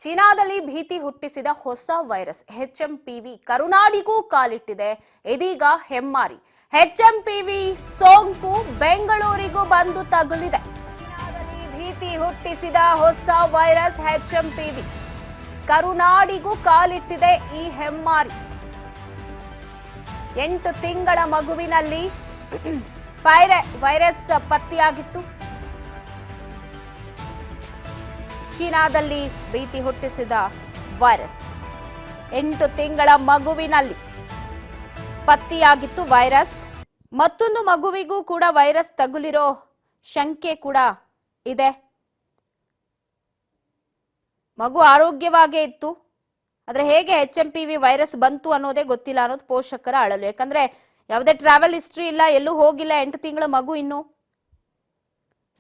ಚೀನಾದಲ್ಲಿ ಭೀತಿ ಹುಟ್ಟಿಸಿದ ಹೊಸ ವೈರಸ್ ಎಚ್ಎಂಪಿವಿ ಕರುನಾಡಿಗೂ ಕಾಲಿಟ್ಟಿದೆ. ಇದೀಗ ಹೆಮ್ಮಾರಿ ಎಚ್ಎಂಪಿವಿ ಸೋಂಕು ಬೆಂಗಳೂರಿಗೂ ಬಂದು ತಗುಲಿದೆ. ಚೀನಾದಲ್ಲಿ ಭೀತಿ ಹುಟ್ಟಿಸಿದ ಹೊಸ ವೈರಸ್ ಎಚ್ಎಂಪಿವಿ ಕರುನಾಡಿಗೂ ಕಾಲಿಟ್ಟಿದೆ. ಈ ಹೆಮ್ಮಾರಿ 8 ತಿಂಗಳ ಮಗುವಿನಲ್ಲಿ ವೈರಸ್ ಪತ್ತೆಯಾಗಿತ್ತು. ಚೀನಾದಲ್ಲಿ ಭೀತಿ ಹುಟ್ಟಿಸಿದ ವೈರಸ್ 8 ತಿಂಗಳ ಮಗುವಿನಲ್ಲಿ ಪತ್ತೆಯಾಗಿತ್ತು ವೈರಸ್. ಮತ್ತೊಂದು ಮಗುವಿಗೂ ಕೂಡ ವೈರಸ್ ತಗುಲಿರೋ ಶಂಕೆ ಕೂಡ ಇದೆ. ಮಗು ಆರೋಗ್ಯವಾಗೇ ಇತ್ತು, ಆದ್ರೆ ಹೇಗೆ ಎಚ್ಎಂಪಿವಿ ವೈರಸ್ ಬಂತು ಅನ್ನೋದೇ ಗೊತ್ತಿಲ್ಲ ಅನ್ನೋದು ಪೋಷಕರ ಅಳಲು. ಯಾಕಂದ್ರೆ ಯಾವುದೇ ಟ್ರಾವೆಲ್ ಹಿಸ್ಟ್ರಿ ಇಲ್ಲ, ಎಲ್ಲೂ ಹೋಗಿಲ್ಲ, 8 ತಿಂಗಳ ಮಗು ಇನ್ನು.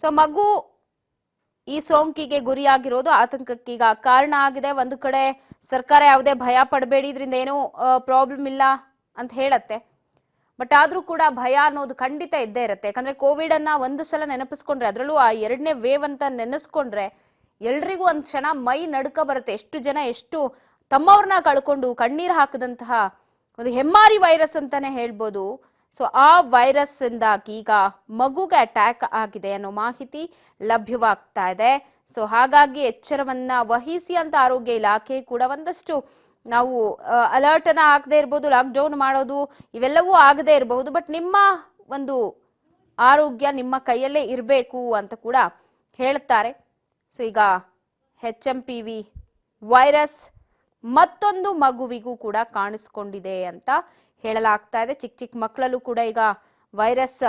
ಸೊ ಮಗು ಈ ಸೋಂಕಿಗೆ ಗುರಿಯಾಗಿರೋದು ಆತಂಕಕ್ಕೀಗ ಕಾರಣ ಆಗಿದೆ. ಒಂದು ಕಡೆ ಸರ್ಕಾರ ಯಾವುದೇ ಭಯ ಪಡಬೇಡಿ, ಇದರಿಂದ ಏನೂ ಪ್ರಾಬ್ಲಮ್ ಇಲ್ಲ ಅಂತ ಹೇಳತ್ತೆ. ಬಟ್ ಆದ್ರೂ ಕೂಡ ಭಯ ಅನ್ನೋದು ಖಂಡಿತ ಇದ್ದೇ ಇರುತ್ತೆ. ಯಾಕಂದ್ರೆ ಕೋವಿಡ್ ಅನ್ನ ಒಂದು ಸಲ ನೆನಪಿಸ್ಕೊಂಡ್ರೆ, ಅದರಲ್ಲೂ ಆ 2ನೇ ವೇವ್ ಅಂತ ನೆನೆಸ್ಕೊಂಡ್ರೆ ಎಲ್ರಿಗೂ ಒಂದು ಕ್ಷಣ ಮೈ ನಡುಕ ಬರುತ್ತೆ. ಎಷ್ಟು ಜನ ಎಷ್ಟು ತಮ್ಮವ್ರನ್ನ ಕಳ್ಕೊಂಡು ಕಣ್ಣೀರು ಹಾಕದಂತಹ ಒಂದು ಹೆಮ್ಮಾರಿ ವೈರಸ್ ಅಂತಾನೆ ಹೇಳ್ಬೋದು. ಸೊ ಆ ವೈರಸ್ ಇಂದಾಗಿ ಈಗ ಮಗುಗೆ ಅಟ್ಯಾಕ್ ಆಗಿದೆ ಅನ್ನೋ ಮಾಹಿತಿ ಲಭ್ಯವಾಗ್ತಾ ಇದೆ. ಸೊ ಹಾಗಾಗಿ ಎಚ್ಚರವನ್ನ ವಹಿಸಿ ಅಂತ ಆರೋಗ್ಯ ಇಲಾಖೆ ಕೂಡ ಒಂದಷ್ಟು ನಾವು ಅಲರ್ಟ್ ಅನ್ನ ಹಾಕದೇ ಇರ್ಬೋದು, ಲಾಕ್ಡೌನ್ ಮಾಡೋದು ಇವೆಲ್ಲವೂ ಆಗದೆ ಇರಬಹುದು. ಬಟ್ ನಿಮ್ಮ ಒಂದು ಆರೋಗ್ಯ ನಿಮ್ಮ ಕೈಯಲ್ಲೇ ಇರಬೇಕು ಅಂತ ಕೂಡ ಹೇಳ್ತಾರೆ. ಸೊ ಈಗ ಎಚ್ಎಂಪಿವಿ ವೈರಸ್ ಮತ್ತೊಂದು ಮಗುವಿಗೂ ಕೂಡ ಕಾಣಿಸ್ಕೊಂಡಿದೆ ಅಂತ ಹೇಳಲಾಗ್ತಾ ಇದೆ. ಚಿಕ್ಕ ಚಿಕ್ಕ ಮಕ್ಕಳಲ್ಲೂ ಕೂಡ ಈಗ ವೈರಸ್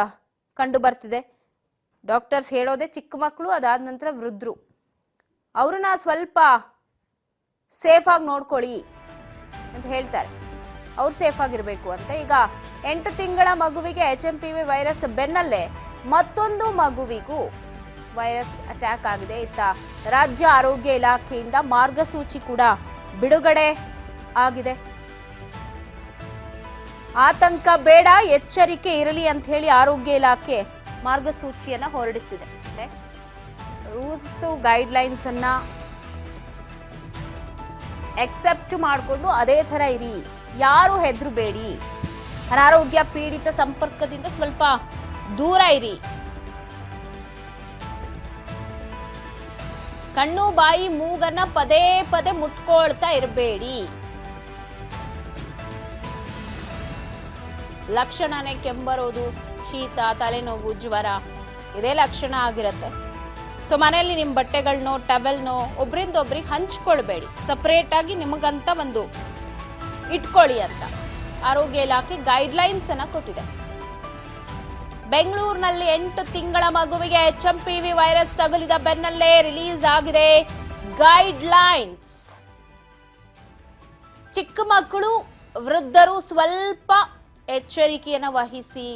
ಕಂಡು ಬರ್ತಿದೆ. ಡಾಕ್ಟರ್ಸ್ ಹೇಳೋದೇ ಚಿಕ್ಕ ಮಕ್ಕಳು, ಅದಾದ ನಂತರ ವೃದ್ಧರು, ಅವ್ರನ್ನ ಸ್ವಲ್ಪ ಸೇಫ್ ಆಗಿ ನೋಡ್ಕೊಳ್ಳಿ ಅಂತ ಹೇಳ್ತಾರೆ. ಅವ್ರು ಸೇಫ್ ಆಗಿರ್ಬೇಕು ಅಂತ. ಈಗ 8 ತಿಂಗಳ ಮಗುವಿಗೆ ಎಚ್ಎಂಪಿವಿ ವೈರಸ್ ಬೆನ್ನಲ್ಲೇ ಮತ್ತೊಂದು ಮಗುವಿಗೂ ವೈರಸ್ ಅಟ್ಯಾಕ್ ಆಗಿದೆ. ಇತ್ತ ರಾಜ್ಯ ಆರೋಗ್ಯ ಇಲಾಖೆಯಿಂದ ಮಾರ್ಗಸೂಚಿ ಕೂಡ ಬಿಡುಗಡೆ ಆಗಿದೆ. ಆತಂಕ ಬೇಡ, ಎಚ್ಚರಿಕೆ ಇರಲಿ ಅಂತ ಹೇಳಿ ಆರೋಗ್ಯ ಇಲಾಖೆ ಮಾರ್ಗಸೂಚಿಯನ್ನ ಹೊರಡಿಸಿದೆ. ರೂಲ್ಸ್ ಗೈಡ್ ಲೈನ್ಸ್ ಅನ್ನ ಎಕ್ಸೆಪ್ಟ್ ಮಾಡಿಕೊಂಡು ಅದೇ ತರ ಇರಿ, ಯಾರು ಹೆದರಬೇಡಿ, ಅನಾರೋಗ್ಯ ಪೀಡಿತ ಸಂಪರ್ಕದಿಂದ ಸ್ವಲ್ಪ ದೂರ ಇರಿ, ಕಣ್ಣು ಬಾಯಿ ಮೂಗನ್ನ ಪದೇ ಪದೇ ಮುಟ್ಕೊಳ್ತಾ ಇರಬೇಡಿ, ಲಕ್ಷಣನೇ ಕೆಮ್ಮರೋದು, ಶೀತ, ತಲೆನೋವು, ಜ್ವರ ಇದೇ ಲಕ್ಷಣ ಆಗಿರುತ್ತೆ. ಸೊ ಮನೆಯಲ್ಲಿ ನಿಮ್ಮ ಬಟ್ಟೆಗಳನ್ನೋ ಟವೆಲ್ನೋ ಒಬ್ರಿಂದ ಒಬ್ರಿಗೆ ಹಂಚ್ಕೊಳ್ಬೇಡಿ, ಸಪರೇಟ್ ಆಗಿ ನಿಮಗಂತ ಒಂದು ಇಟ್ಕೊಳ್ಳಿ ಅಂತ ಆರೋಗ್ಯ ಇಲಾಖೆ ಗೈಡ್ಲೈನ್ಸ್ ಅನ್ನ ಕೊಟ್ಟಿದೆ. ಬೆಂಗಳೂರಿನಲ್ಲಿ 8 ತಿಂಗಳ ಮಗುವಿಗೆ ಎಚ್ಎಂಪಿವಿ ವೈರಸ್ ತಗುಲಿದ ಬೆನ್ನಲ್ಲೇ ರಿಲೀಸ್ ಆಗಿದೆ ಗೈಡ್ಲೈನ್ಸ್. ಚಿಕ್ಕ ಮಕ್ಕಳು, ವೃದ್ಧರು ಸ್ವಲ್ಪ ಎಚ್ಚರಿಕೆಯನ್ನು ವಹಿಸಿ,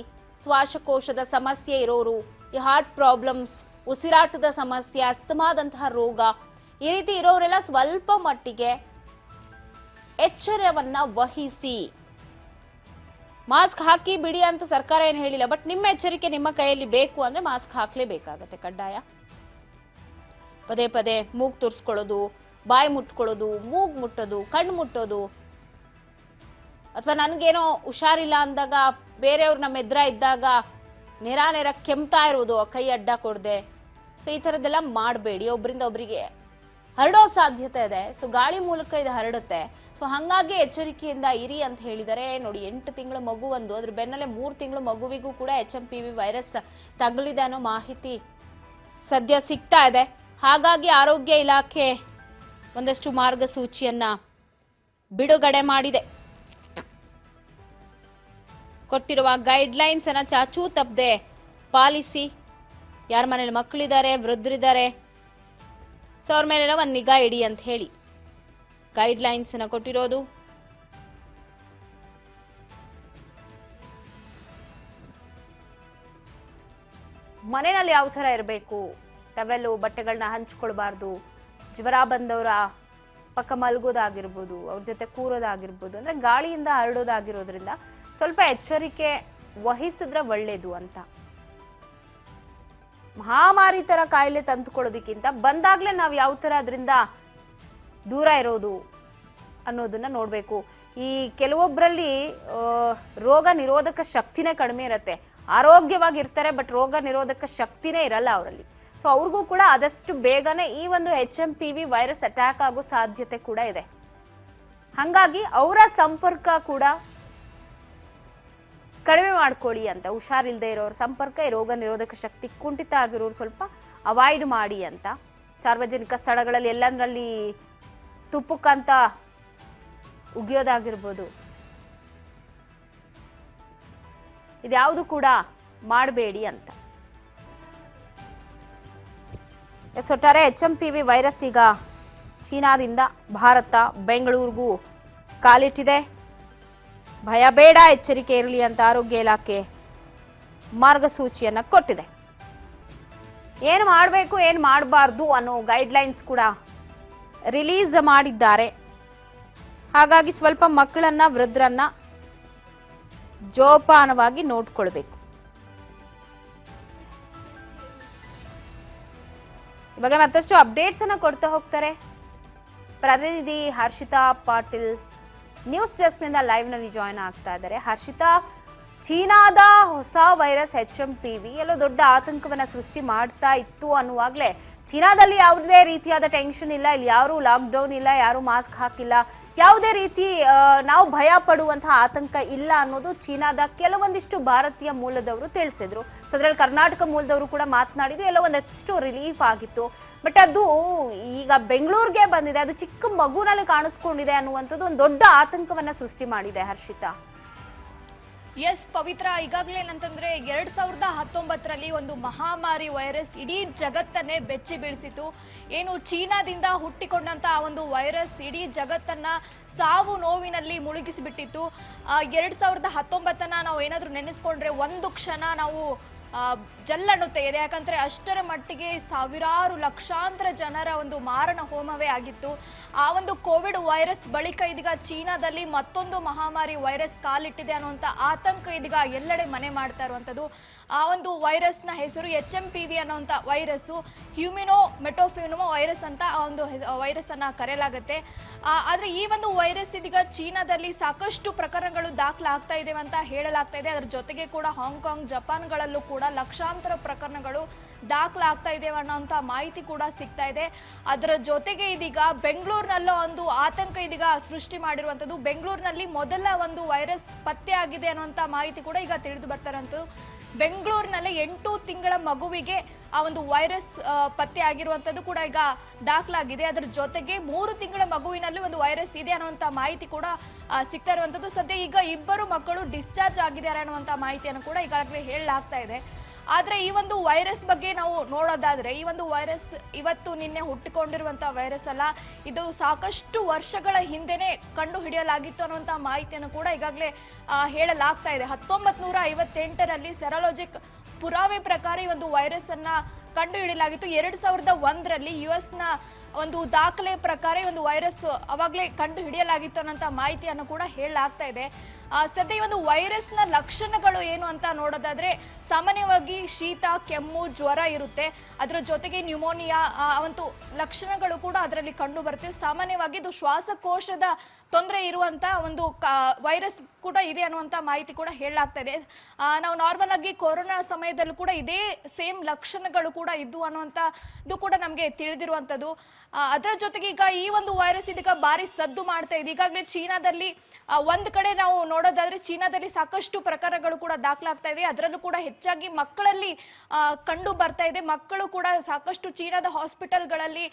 ಶ್ವಾಸಕೋಶದ ಸಮಸ್ಯೆ ಇರೋರು, ಈ ಹಾರ್ಟ್ ಪ್ರಾಬ್ಲಮ್ಸ್, ಉಸಿರಾಟದ ಸಮಸ್ಯೆ, ಅಸ್ತಮಾದಂತಹ ರೋಗ ಈ ರೀತಿ ಇರೋರೆಲ್ಲ ಸ್ವಲ್ಪ ಮಟ್ಟಿಗೆ ಎಚ್ಚರವನ್ನ ವಹಿಸಿ. ಮಾಸ್ಕ್ ಹಾಕಿ ಬಿಡಿ ಅಂತ ಸರ್ಕಾರ ಏನು ಹೇಳಿಲ್ಲ, ಬಟ್ ನಿಮ್ಮ ಎಚ್ಚರಿಕೆ ನಿಮ್ಮ ಕೈಯಲ್ಲಿ ಬೇಕು ಅಂದ್ರೆ ಮಾಸ್ಕ್ ಹಾಕ್ಲೇಬೇಕಾಗತ್ತೆ, ಕಡ್ಡಾಯ. ಪದೇ ಪದೇ ಮೂಗು ತುರ್ಸ್ಕೊಳ್ಳೋದು, ಬಾಯಿ ಮುಟ್ಕೊಳ್ಳೋದು, ಮೂಗು ಮುಟ್ಟೋದು, ಕಣ್ಣು ಮುಟ್ಟೋದು, ಅಥವಾ ನನಗೇನೋ ಹುಷಾರಿಲ್ಲ ಅಂದಾಗ ಬೇರೆಯವ್ರು ನಮ್ಮ ಎದುರ ಇದ್ದಾಗ ನೇರ ಕೆಮ್ತಾ ಇರೋದು ಕೈ ಅಡ್ಡ ಕೊಡದೆ, ಸೊ ಈ ಥರದ್ದೆಲ್ಲ ಮಾಡಬೇಡಿ. ಒಬ್ಬರಿಂದ ಒಬ್ಬರಿಗೆ ಹರಡೋ ಸಾಧ್ಯತೆ ಇದೆ. ಸೊ ಗಾಳಿ ಮೂಲಕ ಇದು ಹರಡುತ್ತೆ. ಸೊ ಹಾಗಾಗಿ ಎಚ್ಚರಿಕೆಯಿಂದ ಇರಿ ಅಂತ ಹೇಳಿದರೆ. ನೋಡಿ, 8 ತಿಂಗಳ ಮಗು ಒಂದು, ಅದ್ರ ಬೆನ್ನಲ್ಲೇ 3 ತಿಂಗಳ ಮಗುವಿಗೂ ಕೂಡ ಎಚ್ಎಂಪಿವಿ ವೈರಸ್ ತಗುಲಿದೆ ಅನ್ನೋ ಮಾಹಿತಿ ಸದ್ಯ ಸಿಗ್ತಾ ಇದೆ. ಹಾಗಾಗಿ ಆರೋಗ್ಯ ಇಲಾಖೆ ಒಂದಷ್ಟು ಮಾರ್ಗಸೂಚಿಯನ್ನ ಬಿಡುಗಡೆ ಮಾಡಿದೆ. ಕೊಟ್ಟಿರುವ ಗೈಡ್ಲೈನ್ಸ್ ಅನ್ನ ಚಾಚೂ ತಪ್ಪದೆ ಪಾಲಿಸಿ. ಯಾರ ಮನೇಲಿ ಮಕ್ಕಳಿದ್ದಾರೆ, ವೃದ್ಧರಿದ್ದಾರೆ, ಸೊ ಅವ್ರ ಮೇಲೆಲ್ಲ ಒಂದು ನಿಗಾ ಇಡಿ ಅಂತ ಹೇಳಿ ಗೈಡ್ಲೈನ್ಸ್ ಅನ್ನ ಕೊಟ್ಟಿರೋದು. ಮನೆಯಲ್ಲಿ ಯಾವ ಥರ ಇರಬೇಕು, ಟವೆಲ್ಲು ಬಟ್ಟೆಗಳನ್ನ ಹಂಚ್ಕೊಳ್ಬಾರ್ದು, ಜ್ವರ ಬಂದವರ ಪಕ್ಕ ಮಲಗೋದಾಗಿರ್ಬೋದು, ಅವ್ರ ಜೊತೆ ಕೂರೋದಾಗಿರ್ಬೋದು, ಅಂದ್ರೆ ಗಾಳಿಯಿಂದ ಹರಡೋದಾಗಿರೋದ್ರಿಂದ ಸ್ವಲ್ಪ ಎಚ್ಚರಿಕೆ ವಹಿಸಿದ್ರೆ ಒಳ್ಳೇದು ಅಂತ. ಮಹಾಮಾರಿ ತರ ಕಾಯಿಲೆ ತಂದುಕೊಳ್ಳೋದಕ್ಕಿಂತ ಬಂದಾಗ್ಲೇ ನಾವು ಯಾವ ತರ ಅದರಿಂದ ದೂರ ಇರೋದು ಅನ್ನೋದನ್ನ ನೋಡಬೇಕು. ಈ ಕೆಲವೊಬ್ಬರಲ್ಲಿ ರೋಗ ನಿರೋಧಕ ಶಕ್ತಿನೇ ಕಡಿಮೆ ಇರುತ್ತೆ, ಆರೋಗ್ಯವಾಗಿರ್ತಾರೆ ಬಟ್ ರೋಗ ನಿರೋಧಕ ಶಕ್ತಿನೇ ಇರಲ್ಲ ಅವರಲ್ಲಿ. ಸೊ ಅವ್ರಿಗೂ ಕೂಡ ಆದಷ್ಟು ಬೇಗನೆ ಈ ಒಂದು HMPV ವೈರಸ್ ಅಟ್ಯಾಕ್ ಆಗೋ ಸಾಧ್ಯತೆ ಕೂಡ ಇದೆ. ಹಾಗಾಗಿ ಅವರ ಸಂಪರ್ಕ ಕೂಡ ಕಡಿಮೆ ಮಾಡ್ಕೊಳ್ಳಿ ಅಂತ, ಹುಷಾರಿಲ್ಲದೆ ಇರೋರ ಸಂಪರ್ಕ, ಈ ರೋಗ ನಿರೋಧಕ ಶಕ್ತಿ ಕುಂಠಿತ ಆಗಿರೋರು ಸ್ವಲ್ಪ ಅವಾಯ್ಡ್ ಮಾಡಿ ಅಂತ. ಸಾರ್ವಜನಿಕ ಸ್ಥಳಗಳಲ್ಲಿ ಎಲ್ಲಂದ್ರಲ್ಲಿ ತುಪ್ಪಕ್ಕಂತ ಉಗಿಯೋದಾಗಿರ್ಬೋದು, ಇದ್ಯಾವುದು ಕೂಡ ಮಾಡಬೇಡಿ ಅಂತ. ಒಟ್ಟಾರೆ HMPV ವೈರಸ್ ಈಗ ಚೀನಾದಿಂದ ಭಾರತ ಬೆಂಗಳೂರಿಗೂ ಕಾಲಿಟ್ಟಿದೆ. ಭಯ ಬೇಡ, ಎಚ್ಚರಿಕೆ ಇರಲಿ ಅಂತ ಆರೋಗ್ಯ ಇಲಾಖೆ ಮಾರ್ಗಸೂಚಿಯನ್ನ ಕೊಟ್ಟಿದೆ. ಏನು ಮಾಡಬೇಕು ಏನು ಮಾಡಬಾರ್ದು ಅನ್ನೋ ಗೈಡ್ಲೈನ್ಸ್ ಕೂಡ ರಿಲೀಸ್ ಮಾಡಿದ್ದಾರೆ. ಹಾಗಾಗಿ ಸ್ವಲ್ಪ ಮಕ್ಕಳನ್ನ ವೃದ್ಧರನ್ನ ಜೋಪಾನವಾಗಿ ನೋಡ್ಕೊಳ್ಬೇಕು. ಈ ಬಗ್ಗೆ ಮತ್ತಷ್ಟು ಅಪ್ಡೇಟ್ಸ್ ಅನ್ನ ಕೊಡ್ತಾ ಹೋಗ್ತಾರೆ ಪ್ರತಿನಿಧಿ ಹರ್ಷಿತಾ ಪಾಟೀಲ್. ನ್ಯೂಸ್ ಡೆಸ್ಕ್ ನಿಂದ ಲೈವ್ ನಲ್ಲಿ ಜಾಯ್ನ್ ಆಗ್ತಾ ಇದ್ದಾರೆ. ಹರ್ಷಿತಾ, ಚೀನಾದ ಹೊಸ ವೈರಸ್ HMPV ಎಲ್ಲೋ ದೊಡ್ಡ ಆತಂಕವನ್ನ ಸೃಷ್ಟಿ ಮಾಡ್ತಾ ಇತ್ತು ಅನ್ನುವಾಗ್ಲೇ ಚೀನಾದಲ್ಲಿ ಯಾವುದೇ ರೀತಿಯಾದ ಟೆನ್ಷನ್ ಇಲ್ಲ, ಇಲ್ಲಿ ಯಾರು ಲಾಕ್ಡೌನ್ ಇಲ್ಲ, ಯಾರು ಮಾಸ್ಕ್ ಹಾಕಿಲ್ಲ, ಯಾವುದೇ ರೀತಿ ನಾವು ಭಯ ಪಡುವಂತಹ ಆತಂಕ ಇಲ್ಲ ಅನ್ನೋದು ಚೀನಾದ ಕೆಲವೊಂದಿಷ್ಟು ಭಾರತೀಯ ಮೂಲದವರು ತಿಳಿಸಿದ್ರು. ಸೊ ಅದ್ರಲ್ಲಿ ಕರ್ನಾಟಕ ಮೂಲದವರು ಕೂಡ ಮಾತನಾಡಿದ್ದು ಎಲ್ಲ ಒಂದಷ್ಟು ರಿಲೀಫ್ ಆಗಿತ್ತು. ಬಟ್ ಅದು ಈಗ ಬೆಂಗಳೂರಿಗೆ ಬಂದಿದೆ, ಅದು ಚಿಕ್ಕ ಮಗುನಲ್ಲಿ ಕಾಣಿಸ್ಕೊಂಡಿದೆ ಅನ್ನುವಂಥದ್ದು ಒಂದು ದೊಡ್ಡ ಆತಂಕವನ್ನ ಸೃಷ್ಟಿ ಮಾಡಿದೆ. ಹರ್ಷಿತಾ. ಎಸ್ ಪವಿತ್ರ, ಈಗಾಗಲೇ ಏನಂತಂದ್ರೆ 2019ರಲ್ಲಿ ಒಂದು ಮಹಾಮಾರಿ ವೈರಸ್ ಇಡೀ ಜಗತ್ತನ್ನೇ ಬೆಚ್ಚಿ ಬೀಳಿಸಿತು. ಏನು ಚೀನಾದಿಂದ ಹುಟ್ಟಿಕೊಂಡಂತ ಆ ಒಂದು ವೈರಸ್ ಇಡೀ ಜಗತ್ತನ್ನ ಸಾವು ನೋವಿನಲ್ಲಿ ಮುಳುಗಿಸಿಬಿಟ್ಟಿತ್ತು. 2019ನ್ನ ನಾವು ಏನಾದ್ರೂ ನೆನೆಸ್ಕೊಂಡ್ರೆ ಒಂದು ಕ್ಷಣ ನಾವು ಜಲ್ಲನ್ನುತ್ತೆ ಇದೆ. ಯಾಕಂದ್ರೆ ಅಷ್ಟರ ಮಟ್ಟಿಗೆ ಸಾವಿರಾರು ಲಕ್ಷಾಂತರ ಜನರ ಒಂದು ಮಾರಣ ಹೋಮವೇ ಆಗಿತ್ತು. ಆ ಒಂದು ಕೋವಿಡ್ ವೈರಸ್ ಬಳಿಕ ಇದೀಗ ಚೀನಾದಲ್ಲಿ ಮತ್ತೊಂದು ಮಹಾಮಾರಿ ವೈರಸ್ ಕಾಲಿಟ್ಟಿದೆ ಅನ್ನುವಂಥ ಆತಂಕ ಇದೀಗ ಎಲ್ಲೆಡೆ ಮನೆ ಮಾಡ್ತಾ ಇರುವಂಥದ್ದು. ಆ ಒಂದು ವೈರಸ್ನ ಹೆಸರು HMPV ಅನ್ನುವಂಥ ವೈರಸ್ಸು, ಹ್ಯೂಮಿನೋ ಮೆಟೋಫ್ಯೂನಮೋ ವೈರಸ್ ಅಂತ ಆ ಒಂದು ವೈರಸ್ ಅನ್ನ ಕರೆಯಲಾಗುತ್ತೆ. ಆದ್ರೆ ಈ ಒಂದು ವೈರಸ್ ಇದೀಗ ಚೀನಾದಲ್ಲಿ ಸಾಕಷ್ಟು ಪ್ರಕರಣಗಳು ದಾಖಲಾಗ್ತಾ ಇದ್ದೇವೆ ಅಂತ ಹೇಳಲಾಗ್ತಾ ಇದೆ. ಅದರ ಜೊತೆಗೆ ಕೂಡ ಹಾಂಗ್ಕಾಂಗ್, ಜಪಾನ್ಗಳಲ್ಲೂ ಕೂಡ ಲಕ್ಷಾಂತರ ಪ್ರಕರಣಗಳು ದಾಖಲಾಗ್ತಾ ಇದ್ದೇವೆ ಅನ್ನೋಂಥ ಮಾಹಿತಿ ಕೂಡ ಸಿಗ್ತಾ ಇದೆ. ಅದರ ಜೊತೆಗೆ ಇದೀಗ ಬೆಂಗಳೂರಿನಲ್ಲೂ ಒಂದು ಆತಂಕ ಇದೀಗ ಸೃಷ್ಟಿ ಮಾಡಿರುವಂಥದ್ದು. ಬೆಂಗಳೂರಿನಲ್ಲಿ ಮೊದಲ ಒಂದು ವೈರಸ್ ಪತ್ತೆ ಆಗಿದೆ ಅನ್ನುವಂಥ ಮಾಹಿತಿ ಕೂಡ ಈಗ ತಿಳಿದು ಬರ್ತಾರಂತದ್ದು. ಬೆಂಗಳೂರಿನಲ್ಲಿ 8 ತಿಂಗಳ ಮಗುವಿಗೆ ಆ ಒಂದು ವೈರಸ್ ಪತ್ತೆ ಆಗಿರುವಂಥದ್ದು ಕೂಡ ಈಗ ದಾಖಲಾಗಿದೆ. ಅದರ ಜೊತೆಗೆ 3 ತಿಂಗಳ ಮಗುವಿನಲ್ಲಿ ಒಂದು ವೈರಸ್ ಇದೆ ಅನ್ನುವಂಥ ಮಾಹಿತಿ ಕೂಡ ಸಿಗ್ತಾ ಇರುವಂಥದ್ದು. ಸದ್ಯ ಈಗ 2 ಮಕ್ಕಳು ಡಿಸ್ಚಾರ್ಜ್ ಆಗಿದ್ದಾರೆ ಅನ್ನುವಂಥ ಮಾಹಿತಿಯನ್ನು ಕೂಡ ಈಗಾಗಲೇ ಹೇಳಲಾಗ್ತಾ ಇದೆ. ಆದರೆ ಈ ಒಂದು ವೈರಸ್ ಬಗ್ಗೆ ನಾವು ನೋಡೋದಾದ್ರೆ, ಈ ಒಂದು ವೈರಸ್ ಇವತ್ತು ನಿನ್ನೆ ಹುಟ್ಟಿಕೊಂಡಿರುವಂಥ ವೈರಸ್ ಅಲ್ಲ, ಇದು ಸಾಕಷ್ಟು ವರ್ಷಗಳ ಹಿಂದೆನೆ ಕಂಡು ಹಿಡಿಯಲಾಗಿತ್ತು ಅನ್ನುವಂಥ ಮಾಹಿತಿಯನ್ನು ಕೂಡ ಈಗಾಗಲೇ ಹೇಳಲಾಗ್ತಾ ಇದೆ. 1958ರಲ್ಲಿ ಸೆರಾಲಜಿಕ್ ಪುರಾವೆ ಪ್ರಕಾರ ಈ ಒಂದು ವೈರಸ್ ಅನ್ನ ಕಂಡು ಹಿಡಿಯಲಾಗಿತ್ತು. 2001ರಲ್ಲಿ US-ನ ಒಂದು ದಾಖಲೆ ಪ್ರಕಾರ ಈ ಒಂದು ವೈರಸ್ ಅವಾಗಲೇ ಕಂಡು ಹಿಡಿಯಲಾಗಿತ್ತು ಅನ್ನೋಂಥ ಮಾಹಿತಿಯನ್ನು ಕೂಡ ಹೇಳಲಾಗ್ತಾ ಇದೆ. ಸದ್ಯ ಈ ಒಂದು ವೈರಸ್ನ ಲಕ್ಷಣಗಳು ಏನು ಅಂತ ನೋಡೋದಾದ್ರೆ, ಸಾಮಾನ್ಯವಾಗಿ ಶೀತ, ಕೆಮ್ಮು, ಜ್ವರ ಇರುತ್ತೆ. ಅದರ ಜೊತೆಗೆ ನ್ಯೂಮೋನಿಯಾ ಒಂದು ಲಕ್ಷಣಗಳು ಕೂಡ ಅದರಲ್ಲಿ ಕಂಡು ಬರುತ್ತೆ. ಸಾಮಾನ್ಯವಾಗಿ ಇದು ಶ್ವಾಸಕೋಶದ ತೊಂದರೆ ಇರುವಂತ ಒಂದು ವೈರಸ್ ಕೂಡ ಇದೆ ಅನ್ನುವಂಥ ಮಾಹಿತಿ ಕೂಡ ಹೇಳಲಾಗ್ತಾ ಇದೆ. ನಾವು ನಾರ್ಮಲ್ ಆಗಿ ಕೊರೋನಾ ಸಮಯದಲ್ಲೂ ಕೂಡ ಇದೇ ಸೇಮ್ ಲಕ್ಷಣಗಳು ಕೂಡ ಇದ್ದು ಅನ್ನುವಂಥದ್ದು ಕೂಡ ನಮಗೆ ತಿಳಿದಿರುವಂಥದ್ದು. ಅದರ ಜೊತೆಗೆ ಈಗ ಈ ಒಂದು ವೈರಸ್ ಇದೀಗ ಭಾರಿ ಸದ್ದು ಮಾಡ್ತಾ ಇದೆ. ಈಗಾಗಲೇ ಚೀನಾದಲ್ಲಿ ಒಂದ್ ಕಡೆ ನಾವು ನೋಡೋದಾದ್ರೆ ಚೀನಾದಲ್ಲಿ ಸಾಕಷ್ಟು ಪ್ರಕರಣಗಳು ಕೂಡ ದಾಖಲಾಗ್ತಾ ಇವೆ. ಅದರಲ್ಲೂ ಕೂಡ ಹೆಚ್ಚಾಗಿ ಮಕ್ಕಳಲ್ಲಿ ಕಂಡು ಬರ್ತಾ ಇದೆ. ಮಕ್ಕಳು ಕೂಡ ಸಾಕಷ್ಟು ಚೀನಾದ ಹಾಸ್ಪಿಟಲ್ಗಳಲ್ಲಿ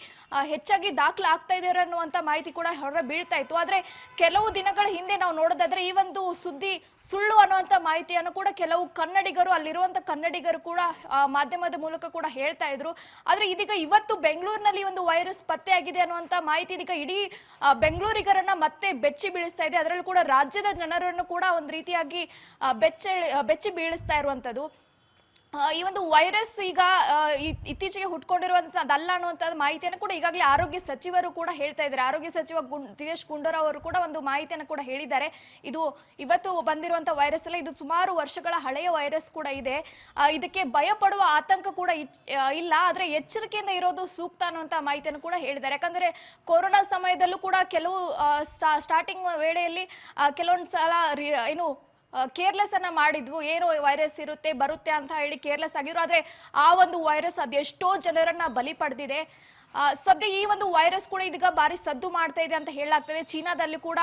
ಹೆಚ್ಚಾಗಿ ದಾಖಲಾಗ್ತಾ ಇದ್ದಾರೆ ಅನ್ನುವಂಥ ಮಾಹಿತಿ ಕೂಡ ಹೊರ ಬೀಳ್ತಾ ಇತ್ತು. ಆದ್ರೆ ಕೆಲವು ದಿನಗಳ ಹಿಂದೆ ನಾವು ನೋಡೋದಾದ್ರೆ ಈ ಒಂದು ಸುದ್ದಿ ಸುಳ್ಳು ಅನ್ನುವಂಥ ಮಾಹಿತಿಯನ್ನು ಕೂಡ ಕೆಲವು ಕನ್ನಡಿಗರು, ಅಲ್ಲಿರುವಂಥ ಕನ್ನಡಿಗರು ಕೂಡ ಮಾಧ್ಯಮದ ಮೂಲಕ ಕೂಡ ಹೇಳ್ತಾ ಇದ್ರು. ಆದ್ರೆ ಇದೀಗ ಇವತ್ತು ಬೆಂಗಳೂರಿನಲ್ಲಿ ಒಂದು ವೈರಸ್ ಪತ್ತೆ ಆಗಿದೆ ಅನ್ನುವಂಥ ಮಾಹಿತಿ ಇದೀಗ ಇಡೀ ಬೆಂಗಳೂರಿಗರನ್ನ ಮತ್ತೆ ಬೆಚ್ಚಿ ಬೀಳಿಸ್ತಾ ಇದೆ. ಅದರಲ್ಲೂ ಕೂಡ ರಾಜ್ಯದ ಜನರನ್ನು ಕೂಡ ಒಂದು ರೀತಿಯಾಗಿ ಬೆಚ್ಚಿ ಬೀಳಿಸ್ತಾ ಇರುವಂಥದ್ದು. ಈ ಒಂದು ವೈರಸ್ ಈಗ ಇತ್ತೀಚೆಗೆ ಹುಟ್ಕೊಂಡಿರುವಂತದ್ದಲ್ಲ ಅನ್ನುವಂತ ಮಾಹಿತಿಯನ್ನು ಕೂಡ ಈಗಾಗಲೇ ಆರೋಗ್ಯ ಸಚಿವರು ಕೂಡ ಹೇಳ್ತಾ ಇದ್ದಾರೆ. ಆರೋಗ್ಯ ಸಚಿವ ದಿನೇಶ್ ಗುಂಡೂರಾವ್ ಅವರು ಕೂಡ ಒಂದು ಮಾಹಿತಿಯನ್ನು ಕೂಡ ಹೇಳಿದ್ದಾರೆ. ಇದು ಇವತ್ತು ಬಂದಿರುವಂತ ವೈರಸ್ ಅಲ್ಲ, ಇದು ಸುಮಾರು ವರ್ಷಗಳ ಹಳೆಯ ವೈರಸ್ ಕೂಡ ಇದೆ. ಇದಕ್ಕೆ ಭಯ ಪಡುವ ಆತಂಕ ಕೂಡ ಇಲ್ಲ, ಆದ್ರೆ ಎಚ್ಚರಿಕೆಯಿಂದ ಇರೋದು ಸೂಕ್ತ ಅನ್ನುವಂತ ಮಾಹಿತಿಯನ್ನು ಕೂಡ ಹೇಳಿದ್ದಾರೆ. ಯಾಕಂದ್ರೆ ಕೊರೋನಾ ಸಮಯದಲ್ಲೂ ಕೂಡ ಕೆಲವು ಸ್ಟಾರ್ಟಿಂಗ್ ವೇಳೆಯಲ್ಲಿ ಕೆಲವೊಂದು ಸಲ ಏನು ಕೇರ್ಲೆಸ್ ಅನ್ನ ಮಾಡಿದ್ವು, ಏನು ವೈರಸ್ ಇರುತ್ತೆ ಬರುತ್ತೆ ಅಂತ ಹೇಳಿ ಕೇರ್ಲೆಸ್ ಆಗಿದ್ರು. ಆದ್ರೆ ಆ ಒಂದು ವೈರಸ್ ಅದೆಷ್ಟೋ ಜನರನ್ನ ಬಲಿ ಪಡೆದಿದೆ. ಸದ್ಯ ಈ ಒಂದು ವೈರಸ್ ಕೂಡ ಇದೀಗ ಬಾರಿ ಸದ್ದು ಮಾಡ್ತಾ ಇದೆ ಅಂತ ಹೇಳಲಾಗ್ತದೆ. ಚೀನಾದಲ್ಲಿ ಕೂಡ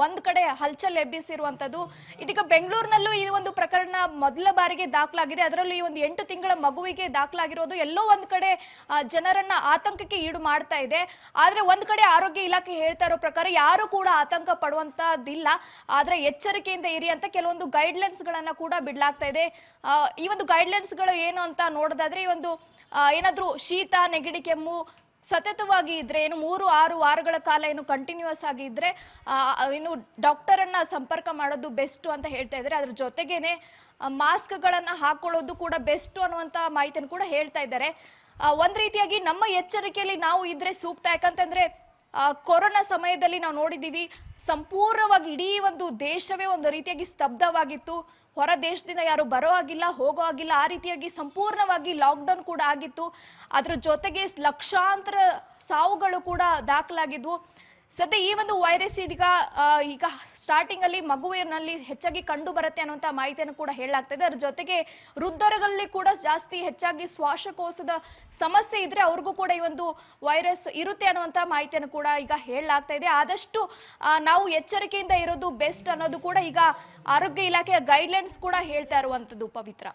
ಒಂದ್ ಕಡೆ ಹಲ್ಚಲ್ ಎಬ್ಬಿಸಿರುವಂತದ್ದು. ಇದೀಗ ಬೆಂಗಳೂರಿನಲ್ಲೂ ಈ ಒಂದು ಪ್ರಕರಣ ಮೊದಲ ಬಾರಿಗೆ ದಾಖಲಾಗಿದೆ. ಅದರಲ್ಲೂ ಈ ಒಂದು 8 ತಿಂಗಳ ಮಗುವಿಗೆ ದಾಖಲಾಗಿರೋದು ಎಲ್ಲೋ ಒಂದ್ ಕಡೆ ಜನರನ್ನ ಆತಂಕಕ್ಕೆ ಈಡು ಮಾಡ್ತಾ ಇದೆ. ಆದ್ರೆ ಒಂದ್ ಕಡೆ ಆರೋಗ್ಯ ಇಲಾಖೆ ಹೇಳ್ತಾ ಇರೋ ಪ್ರಕಾರ ಯಾರು ಕೂಡ ಆತಂಕ ಪಡುವಂತದಿಲ್ಲ, ಆದ್ರೆ ಎಚ್ಚರಿಕೆಯಿಂದ ಇರಿ ಅಂತ ಕೆಲವೊಂದು ಗೈಡ್ಲೈನ್ಸ್ ಗಳನ್ನ ಕೂಡ ಬಿಡ್ಲಾಗ್ತಾ ಇದೆ. ಈ ಒಂದು ಗೈಡ್ಲೈನ್ಸ್ ಗಳು ಏನು ಅಂತ ನೋಡೋದಾದ್ರೆ, ಈ ಒಂದು ಏನಾದ್ರೂ ಶೀತ ನೆಗಡಿ ಕೆಮ್ಮು ಸತತವಾಗಿ ಇದ್ರೆ, ಏನು 3-6 ವಾರಗಳ ಕಾಲ ಏನು ಕಂಟಿನ್ಯೂಸ್ ಆಗಿ ಇದ್ರೆ ಇನ್ನು ಡಾಕ್ಟರ್ ಅನ್ನ ಸಂಪರ್ಕ ಮಾಡೋದು ಬೆಸ್ಟ್ ಅಂತ ಹೇಳ್ತಾ ಇದ್ದಾರೆ. ಅದ್ರ ಜೊತೆಗೇನೆ ಮಾಸ್ಕ್ ಗಳನ್ನ ಹಾಕೊಳ್ಳೋದು ಕೂಡ ಬೆಸ್ಟ್ ಅನ್ನುವಂತ ಮಾಹಿತಿಯನ್ನು ಕೂಡ ಹೇಳ್ತಾ ಇದ್ದಾರೆ. ಒಂದ್ ರೀತಿಯಾಗಿ ನಮ್ಮ ಎಚ್ಚರಿಕೆಯಲ್ಲಿ ನಾವು ಇದ್ರೆ ಸೂಕ್ತ. ಯಾಕಂತಂದ್ರೆ ಕೊರೋನಾ ಸಮಯದಲ್ಲಿ ನಾವು ನೋಡಿದೀವಿ, ಸಂಪೂರ್ಣವಾಗಿ ಇಡೀ ಒಂದು ದೇಶವೇ ಒಂದು ರೀತಿಯಾಗಿ ಸ್ತಬ್ಧವಾಗಿತ್ತು. ಹೊರ ದೇಶದಿಂದ ಯಾರು ಬರೋ ಆಗಿಲ್ಲ, ಹೋಗೋ ಆಗಿಲ್ಲ, ಆ ರೀತಿಯಾಗಿ ಸಂಪೂರ್ಣವಾಗಿ ಲಾಕ್ಡೌನ್ ಕೂಡ ಆಗಿತ್ತು. ಅದ್ರ ಜೊತೆಗೆ ಲಕ್ಷಾಂತರ ಸಾವುಗಳು ಕೂಡ ದಾಖಲಾಗಿದ್ವು. ಸದ್ಯ ಈ ಒಂದು ವೈರಸ್ ಈಗ ಸ್ಟಾರ್ಟಿಂಗ್ ಅಲ್ಲಿ ಮಗುವಿನಲ್ಲಿ ಹೆಚ್ಚಾಗಿ ಕಂಡು ಬರುತ್ತೆ ಅನ್ನುವಂತ ಮಾಹಿತಿಯನ್ನು ಕೂಡ ಹೇಳಲಾಗ್ತದೆ. ಅದ್ರ ಜೊತೆಗೆ ವೃದ್ಧರಲ್ಲಿ ಕೂಡ ಜಾಸ್ತಿ ಹೆಚ್ಚಾಗಿ ಶ್ವಾಸಕೋಶದ ಸಮಸ್ಯೆ ಇದ್ರೆ ಅವ್ರಿಗೂ ಕೂಡ ಈ ಒಂದು ವೈರಸ್ ಇರುತ್ತೆ ಅನ್ನುವಂತ ಮಾಹಿತಿಯನ್ನು ಕೂಡ ಈಗ ಹೇಳಲಾಗ್ತಾ ಇದೆ. ಆದಷ್ಟು ನಾವು ಎಚ್ಚರಿಕೆಯಿಂದ ಇರೋದು ಬೆಸ್ಟ್ ಅನ್ನೋದು ಕೂಡ ಈಗ ಆರೋಗ್ಯ ಇಲಾಖೆಯ ಗೈಡ್ಲೈನ್ಸ್ ಕೂಡ ಹೇಳ್ತಾ ಇರುವಂತದ್ದು. ಪವಿತ್ರ.